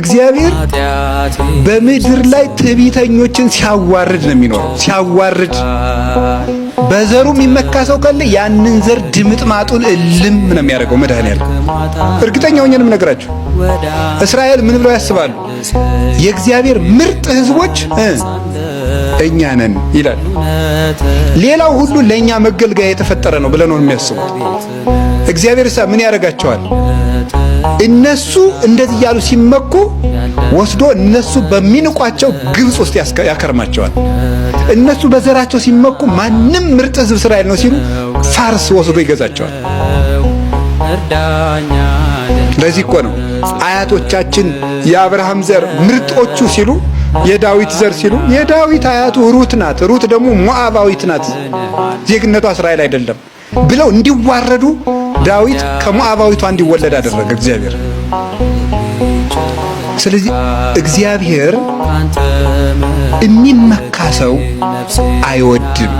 እግዚአብሔር በምድር ላይ ትዕቢተኞችን ሲያዋርድ ነው የሚኖረው። ሲያዋርድ በዘሩ የሚመካ ሰው ካለ ያንን ዘር ድምጥማጡን እልም ነው የሚያደርገው መድኃኒዓለም። እርግጠኛ ሆኜ ነው የምነግራችሁ። እስራኤል ምን ብለው ያስባሉ? የእግዚአብሔር ምርጥ ሕዝቦች እኛ ነን ይላል። ሌላው ሁሉ ለኛ መገልገያ የተፈጠረ ነው ብለው ነው የሚያስቡት። እግዚአብሔር ምን ያደርጋቸዋል? እነሱ እንደዚህ ያሉ ሲመኩ ወስዶ እነሱ በሚንቋቸው ግብጽ ውስጥ ያከርማቸዋል። እነሱ በዘራቸው ሲመኩ ማንም ምርጥ ሕዝብ እስራኤል ነው ሲሉ ፋርስ ወስዶ ይገዛቸዋል። ለዚህ እኮ ነው አያቶቻችን የአብርሃም ዘር ምርጦቹ ሲሉ የዳዊት ዘር ሲሉ የዳዊት አያቱ ሩት ናት፣ ሩት ደግሞ ሞዓባዊት ናት፣ ዜግነቷ እስራኤል አይደለም ብለው እንዲዋረዱ ዳዊት ከሞዓባዊቷ እንዲወለድ አደረገ እግዚአብሔር። ስለዚህ እግዚአብሔር የሚመካ ሰው አይወድም።